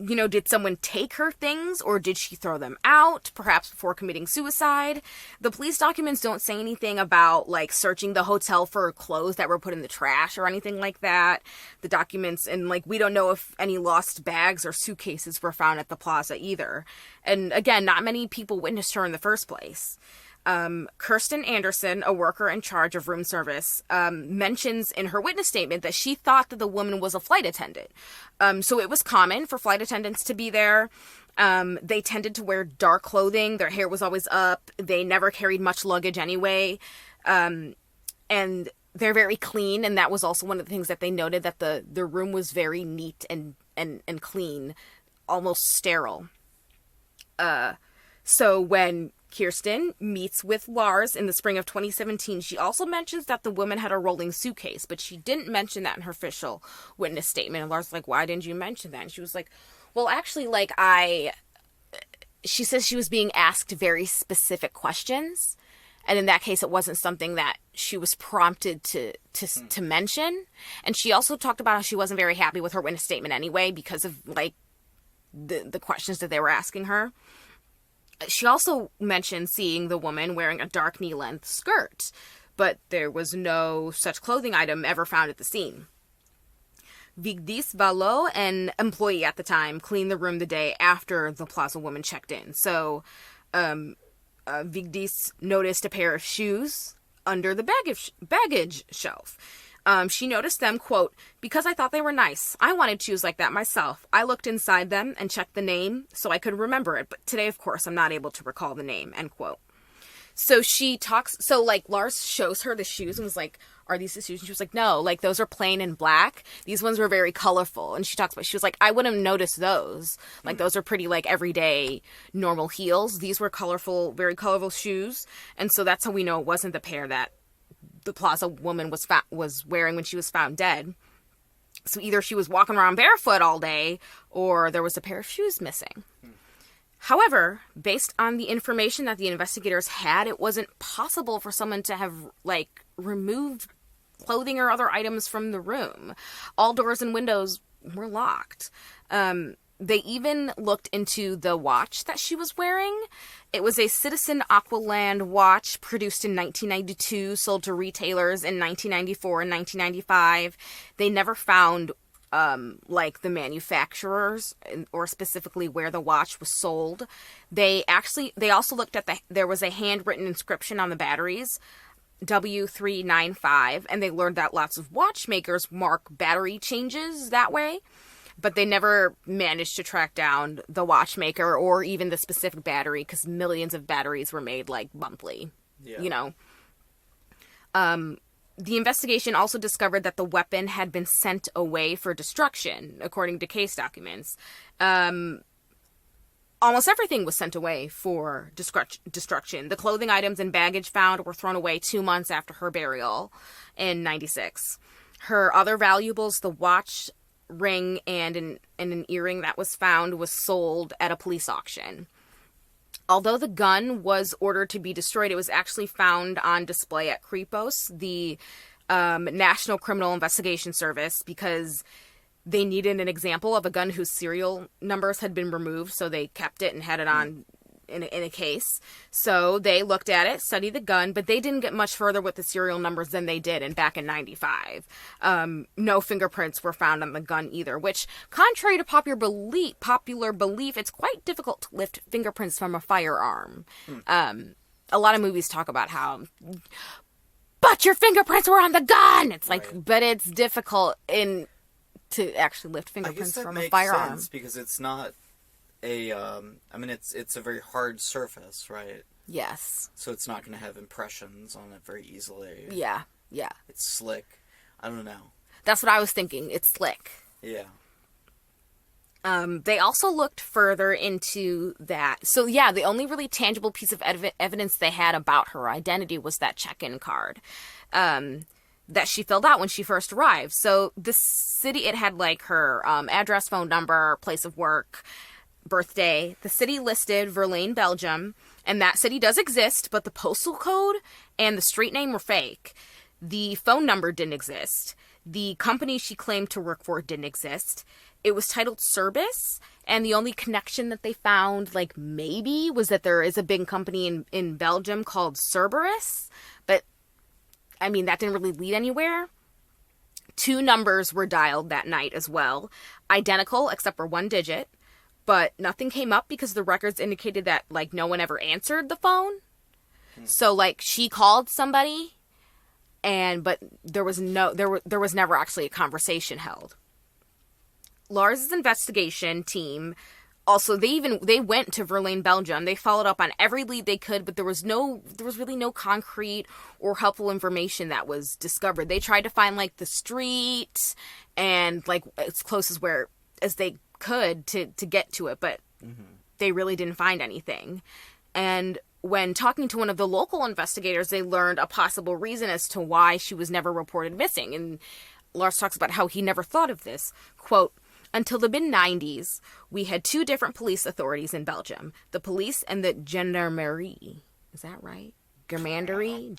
did someone take her things, or did she throw them out, perhaps before committing suicide? The police documents don't say anything about, like, searching the hotel for clothes that were put in the trash or anything like that. The documents, and, like, we don't know if any lost bags or suitcases were found at the plaza either. And, again, not many people witnessed her in the first place. Kirsten Anderson, a worker in charge of room service, mentions in her witness statement that she thought that the woman was a flight attendant. So it was common for flight attendants to be there. They tended to wear dark clothing. Their hair was always up. They never carried much luggage anyway. And they're very clean. And that was also one of the things that they noted, that the room was very neat and clean, almost sterile. So when Kirsten meets with Lars in the spring of 2017, she also mentions that the woman had a rolling suitcase, but she didn't mention that in her official witness statement. And Lars was like, why didn't you mention that? And she was like, well, actually, she says she was being asked very specific questions, And in that case, it wasn't something that she was prompted to mention. And she also talked about how she wasn't very happy with her witness statement anyway because of, like, the questions that they were asking her. She also mentioned seeing the woman wearing a dark knee-length skirt, but there was no such clothing item ever found at the scene. Vigdis Valo, an employee at the time, cleaned the room the day after the Plaza woman checked in. So, Vigdis noticed a pair of shoes under the baggage shelf. She noticed them, quote, because I thought they were nice. I wanted shoes like that myself. I looked inside them and checked the name so I could remember it. But today, of course, I'm not able to recall the name, end quote. So Lars shows her the shoes and was like, are these the shoes? And she was like, no, like, those are plain and black. These ones were very colorful. And she was like, I wouldn't notice those. Like, those are pretty, like, everyday normal heels. These were colorful, very colorful shoes. And so that's how we know it wasn't the pair that the Plaza woman was wearing when she was found dead. So either she was walking around barefoot all day or there was a pair of shoes missing. However, based on the information that the investigators had, it wasn't possible for someone to have, like, removed clothing or other items from the room. All doors and windows were locked. They even looked into the watch that she was wearing. It was a Citizen Aqualand watch produced in 1992, sold to retailers in 1994 and 1995. They never found like the manufacturers or specifically where the watch was sold. They also looked at there was a handwritten inscription on the batteries, W395, and they learned that lots of watchmakers mark battery changes that way, but they never managed to track down the watchmaker or even the specific battery because millions of batteries were made, like, monthly, you know. The investigation also discovered that the weapon had been sent away for destruction, according to case documents. Almost everything was sent away for destruction. The clothing items and baggage found were thrown away 2 months after her burial in 96. Her other valuables, the watch, ring, and an earring that was found, was sold at a police auction. Although the gun was ordered to be destroyed, it was actually found on display at Kripos, the National Criminal Investigation Service, because they needed an example of a gun whose serial numbers had been removed, so they kept it and had it on in a case. So they looked at it, studied the gun, but they didn't get much further with the serial numbers than they did back in 95. No fingerprints were found on the gun either, which, contrary to popular belief, it's quite difficult to lift fingerprints from a firearm. A lot of movies talk about how, but your fingerprints were on the gun! It's like, right. But it's difficult to actually lift fingerprints from a firearm. I guess that makes sense, because it's not it's a very hard surface, right? Yes. So it's not going to have impressions on it very easily. Yeah. It's slick. I don't know. That's what I was thinking. It's slick. Yeah. They also looked further into that. So yeah, the only really tangible piece of evidence they had about her identity was that check-in card. That she filled out when she first arrived. So the city, it had like her address, phone number, place of work, birthday. The city listed Verlaine, Belgium, and that city does exist, but the postal code and the street name were fake. The phone number didn't exist. The company she claimed to work for didn't exist. It was titled Service, and the only connection that they found, like, maybe, was that there is a big company in Belgium called Cerberus, but I mean, that didn't really lead anywhere. 2 numbers were dialed that night as well. Identical, except for 1 digit. But nothing came up because the records indicated that, like, no one ever answered the phone. So, like, she called somebody, but there was never actually a conversation held. Lars's investigation team also, they went to Verlaine, Belgium. They followed up on every lead they could, but there was really no concrete or helpful information that was discovered. They tried to find, like, the street and, like, as close as they could to get to it, but they really didn't find anything. And when talking to one of the local investigators, they learned a possible reason as to why she was never reported missing. And Lars talks about how he never thought of this. Quote, until the mid-90s, we had 2 different police authorities in Belgium, the police and the gendarmerie. Is that right? Germandery.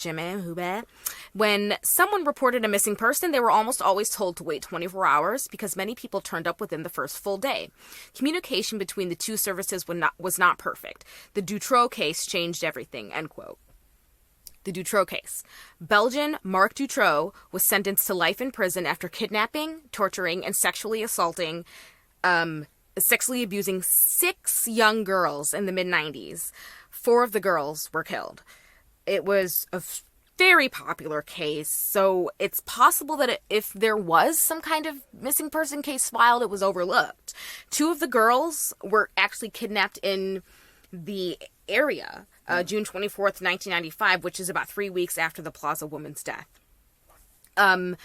When someone reported a missing person, they were almost always told to wait 24 hours because many people turned up within the first full day. Communication between the two services was not perfect. The Dutroux case changed everything, end quote. The Dutroux case. Belgian Marc Dutroux was sentenced to life in prison after kidnapping, torturing, and sexually abusing 6 young girls in the mid-90s. 4 of the girls were killed. It was a very popular case, so it's possible that if there was some kind of missing person case filed, it was overlooked. 2 of the girls were actually kidnapped in the area, June 24th, 1995, which is about 3 weeks after the Plaza woman's death. And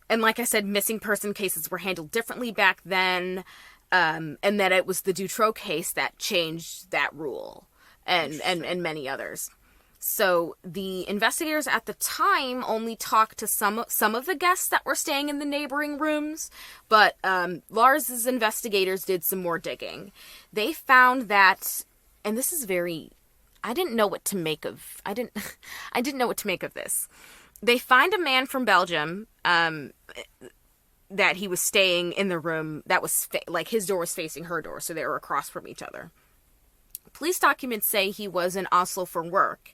like I said, missing person cases were handled differently back then, and that it was the Dutroux case that changed that rule, and many others. So the investigators at the time only talked to some of the guests that were staying in the neighboring rooms, but Lars's investigators did some more digging. They found that, and this is very, I didn't know what to make of this. They find a man from Belgium that he was staying in the room that was his door was facing her door, so they were across from each other. Police documents say he was in Oslo for work.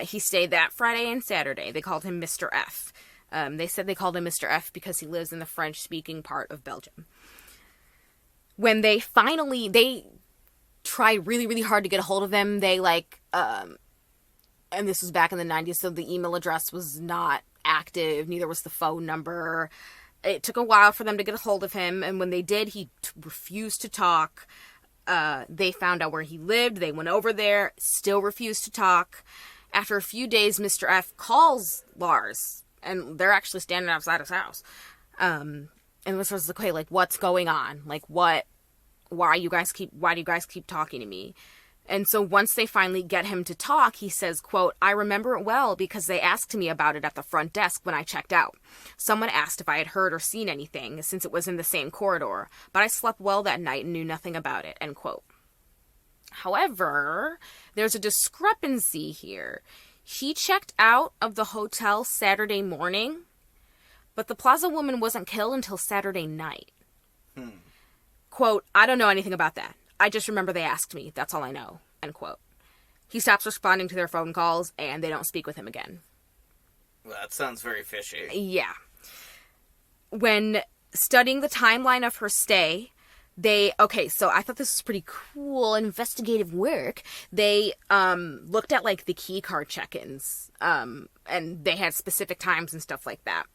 He stayed that Friday and Saturday. They called him Mr. F. They said they called him Mr. F because he lives in the French-speaking part of Belgium. When they tried really, really hard to get a hold of him, and this was back in the 90s, so the email address was not active, neither was the phone number. It took a while for them to get a hold of him, and when they did, he refused to talk. They found out where he lived. They went over there, still refused to talk. After a few days, Mr. F calls Lars, and they're actually standing outside his house. And Mr. was like, okay, what's going on? Why do you guys keep talking to me? And so once they finally get him to talk, he says, quote, I remember it well because they asked me about it at the front desk when I checked out. Someone asked if I had heard or seen anything since it was in the same corridor, but I slept well that night and knew nothing about it, end quote. However, there's a discrepancy here. He checked out of the hotel Saturday morning, but the Plaza woman wasn't killed until Saturday night. Quote, I don't know anything about that. I just remember they asked me. That's all I know. End quote. He stops responding to their phone calls, and they don't speak with him again. Well, that sounds very fishy. Yeah. When studying the timeline of her stay, so I thought this was pretty cool investigative work. They looked at, the key card check-ins, and they had specific times and stuff like that.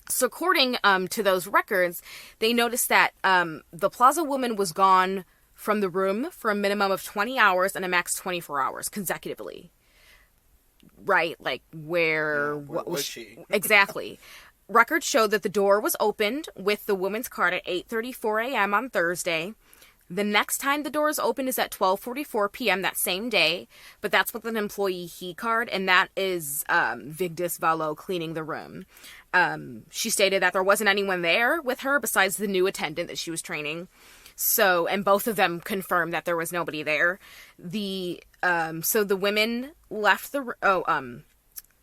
So according to those records, they noticed that the Plaza woman was gone from the room for a minimum of 20 hours and a max 24 hours consecutively. Right? Where was she? Exactly. Records show that the door was opened with the woman's card at 8:34 a.m. on Thursday. The next time the door is opened is at 12:44 p.m. that same day, but that's with an employee key card, and that is Vigdis Valo cleaning the room. She stated that there wasn't anyone there with her besides the new attendant that she was training. So, and both of them confirmed that there was nobody there. So the women left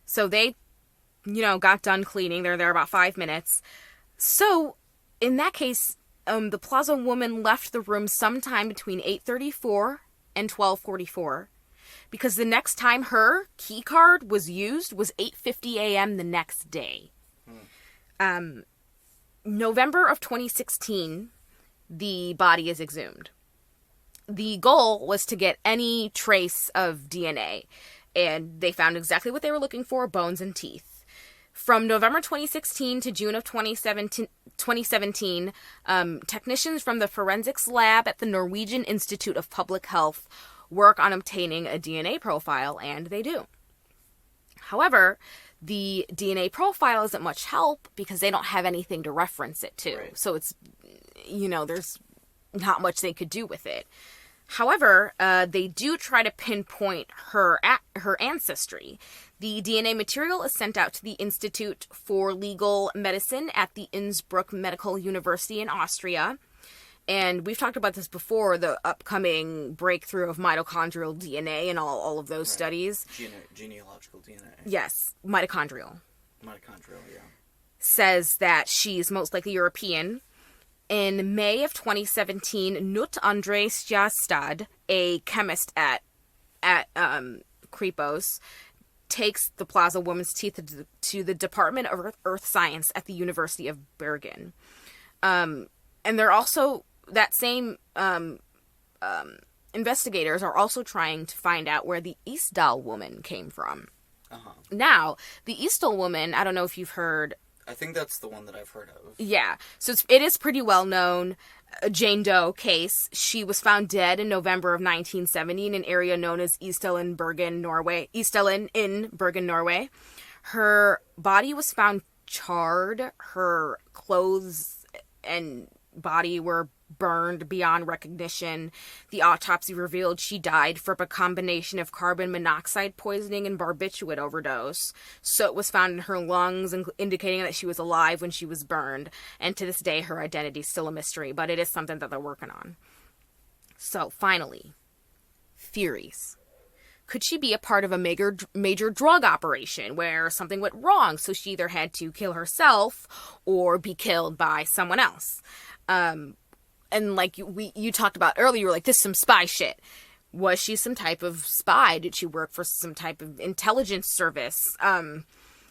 so they, got done cleaning. They're there about 5 minutes. So, in that case, the Plaza woman left the room sometime between 8:34 and 12:44, because the next time her key card was used was 8:50 a.m. the next day. November of 2016, the body is exhumed. The goal was to get any trace of DNA, and they found exactly what they were looking for: bones and teeth. From November 2016 to June of 2017, technicians from the forensics lab at the Norwegian Institute of Public Health work on obtaining a DNA profile, and they do. However, the DNA profile isn't much help because they don't have anything to reference it to. Right. So it's, there's not much they could do with it. However, they do try to pinpoint her ancestry. The DNA material is sent out to the Institute for Legal Medicine at the Innsbruck Medical University in Austria. And we've talked about this before, the upcoming breakthrough of mitochondrial DNA and all of those studies. Genealogical DNA. Yes, mitochondrial. Mitochondrial, yeah. Says that she's most likely European. In May of 2017, Knut Andre Stjastad, a chemist at Kripos, takes the Plaza woman's teeth to the Department of Earth Science at the University of Bergen. And they're also, that same investigators are also trying to find out where the Isdal woman came from. Uh-huh. Now, the Isdal woman, I don't know if you've heard. I think that's the one that I've heard of. Yeah. So it is pretty well known. A Jane Doe case. She was found dead in November of 1970 in an area known as Eastelen, Bergen, Norway. Eastelen in Bergen, Norway. Her body was found charred. Her clothes and body were burned beyond recognition. The autopsy revealed she died from a combination of carbon monoxide poisoning and barbiturate overdose. Soot was found in her lungs, indicating that she was alive when she was burned. And to this day, her identity is still a mystery, but it is something that they're working on. So, finally, theories. Could she be a part of a major drug operation where something went wrong, so she either had to kill herself or be killed by someone else? And like you talked about earlier, you were like, this is some spy shit. Was she some type of spy? Did she work for some type of intelligence service?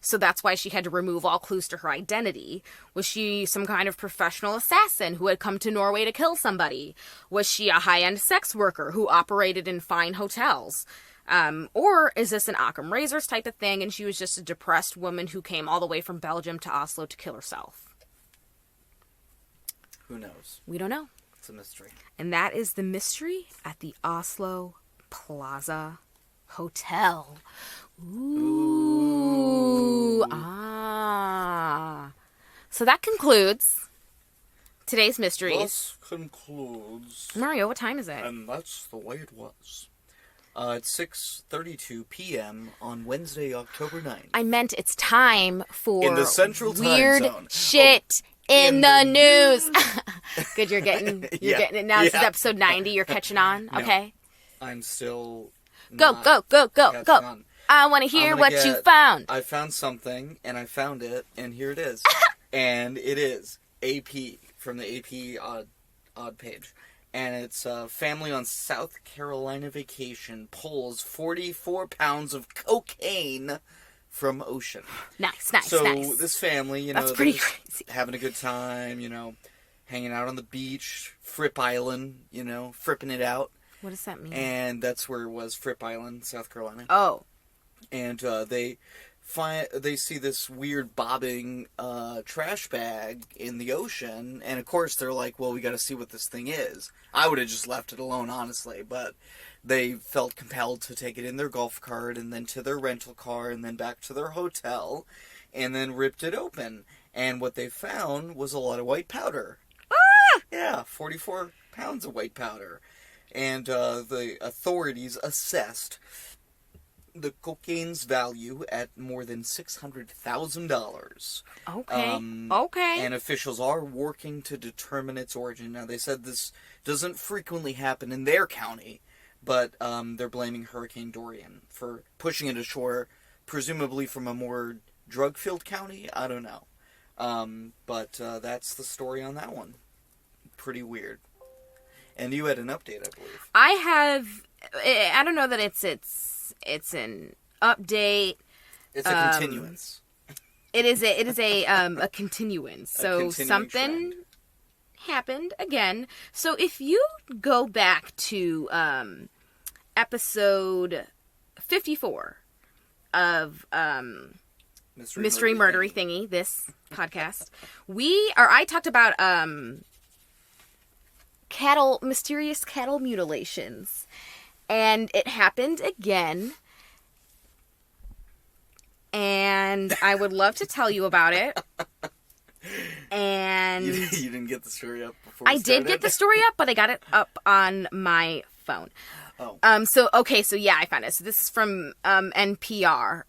So that's why she had to remove all clues to her identity. Was she some kind of professional assassin who had come to Norway to kill somebody? Was she a high-end sex worker who operated in fine hotels? Or is this an Occam Razors type of thing, and she was just a depressed woman who came all the way from Belgium to Oslo to kill herself? Who knows? We don't know. It's a mystery. And that is the mystery at the Oslo Plaza Hotel. Ooh. Ah. So that concludes today's mysteries. This concludes. Mario, what time is it? And that's the way it was. It's 6:32 p.m. on Wednesday, October 9th. I meant it's time for in the Central weird Time Zone. shit in the news. Good, you're getting Yeah. it now. This is Yeah. episode 90. You're catching on. No. Okay. I'm still Go. catching on. I want to hear I'm what gonna you get- found. I found something, and I found it, and here it is. And it is AP, from the AP odd page. And it's family on South Carolina vacation pulls 44 pounds of cocaine from ocean. Nice. So nice. this family, That's they're pretty just crazy. having a good time, hanging out on the beach, Fripp Island, fripping it out. What does that mean? And that's where it was, Fripp Island, South Carolina. Oh. And they see this weird bobbing trash bag in the ocean, and of course they're like, well, we got to see what this thing is. I would have just left it alone, honestly, but they felt compelled to take it in their golf cart, and then to their rental car, and then back to their hotel, and then ripped it open. And what they found was a lot of white powder. Ah! Yeah, 44 pounds of white powder. And the authorities assessed the cocaine's value at more than $600,000. Okay. Okay. And officials are working to determine its origin. Now, they said this doesn't frequently happen in their county, but they're blaming Hurricane Dorian for pushing it ashore, presumably from a more drug-filled county. I don't know. But that's the story on that one. Pretty weird. And you had an update, I believe. I don't know that it's an update. It's a continuance. It is a continuance. So continuing something trend. happened again. So if you go back to episode 54 of Mystery Murdery Thingy, this podcast, I talked about mysterious cattle mutilations. And it happened again. And I would love to tell you about it. And You didn't get the story up before I did get the story up, but I got it up on my phone. Oh. So yeah, I found it. So this is from NPR.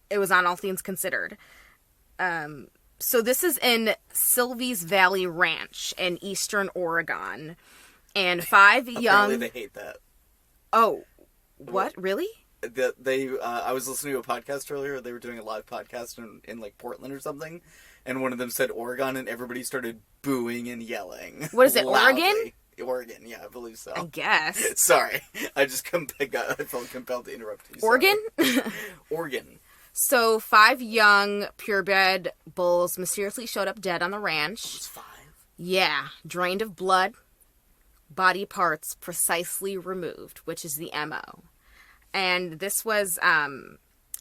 It was on All Things Considered. So this is in Sylvie's Valley Ranch in eastern Oregon. And 5 young... Apparently they hate that. Oh, what? Really? I was listening to a podcast earlier. They were doing a live podcast in like Portland or something, and one of them said Oregon, and everybody started booing and yelling. What is it, loudly. Oregon? Oregon, yeah, I believe so. I guess. Sorry, I felt compelled to interrupt you. Oregon? Oregon. So 5 young purebred bulls mysteriously showed up dead on the ranch. It was 5? Yeah, drained of blood, body parts precisely removed, which is the MO. And this was,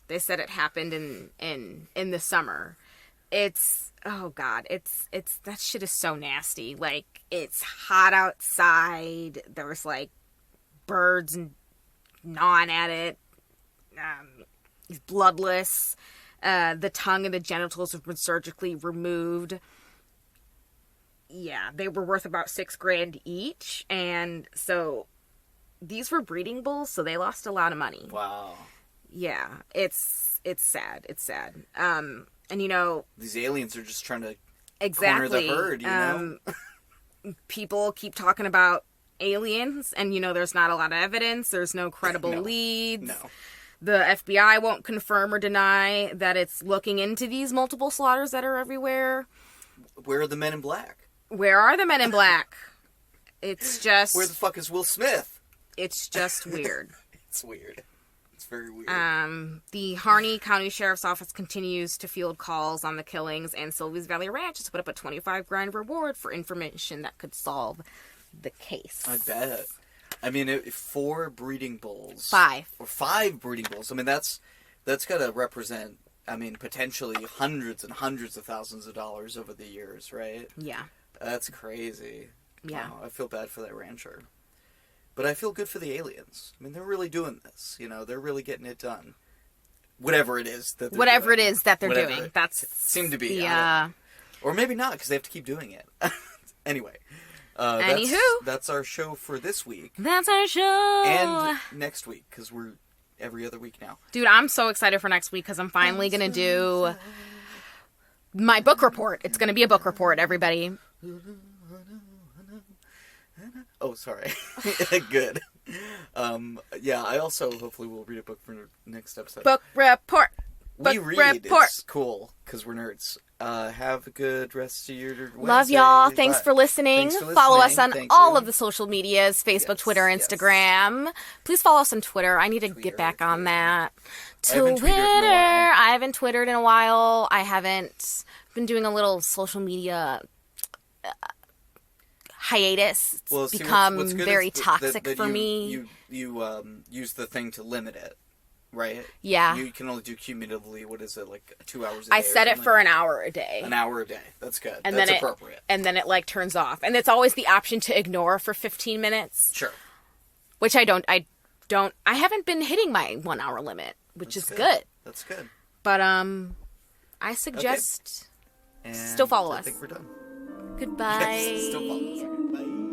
they said it happened in the summer. It's, oh God, it's, that shit is so nasty. Like, it's hot outside. There was, like, birds gnawing at it. He's bloodless. The tongue and the genitals have been surgically removed. Yeah, they were worth about $6,000 each. And so these were breeding bulls, so they lost a lot of money. Wow. Yeah, it's sad. It's sad. And you know, these aliens are just trying to exactly corner the herd, you know? People keep talking about aliens, and you know, there's not a lot of evidence. There's no credible leads. No. The FBI won't confirm or deny that it's looking into these multiple slaughters that are everywhere. Where are the men in black? Where are the men in black? It's just... Where the fuck is Will Smith? It's just weird. It's weird. It's very weird. The Harney County Sheriff's Office continues to field calls on the killings, and Sylvie's Valley Ranch has put up a $25,000 reward for information that could solve the case. I bet. I mean, 4 breeding bulls. 5. Or 5 breeding bulls. I mean, that's got to represent, I mean, potentially hundreds and hundreds of thousands of dollars over the years, right? Yeah. That's crazy. Yeah. Wow, I feel bad for that rancher. But I feel good for the aliens. I mean, they're really doing this. You know, they're really getting it done. Whatever it is that they're doing. That's... Seem to be. Yeah. Or maybe not, because they have to keep doing it. Anyway. Anywho. That's our show for this week. That's our show. And next week, because we're every other week now. Dude, I'm so excited for next week, because I'm finally going to do my book report. It's going to be a book report, everybody. Oh, sorry. Good. Yeah, I also hopefully will read a book for next episode. Book report. We Book read. report. It's cool, because we're nerds. Have a good rest of your Wednesday. Love y'all. Thanks for listening. Thanks for listening. Follow us on Thank all you. of the social medias, Facebook, Yes, Twitter, yes. Instagram. Please follow us on Twitter. I need to Twitter, get back on that. I haven't Twitter. tweeted in a while. I haven't Twittered in a while. I haven't been doing a little social media hiatus. It's Well, see, become what's good very is toxic that for you, me. You use the thing to limit it, right? Yeah. You can only do cumulatively, what is it, like 2 hours a day? I set it for an hour a day. An hour a day. That's good. And That's then appropriate. And then it like turns off. And it's always the option to ignore for 15 minutes. Sure. Which I haven't been hitting my 1 hour limit, which is good. That's good. But I suggest And still follow us. I think we're done. Goodbye. Yes, still follow us. Bye.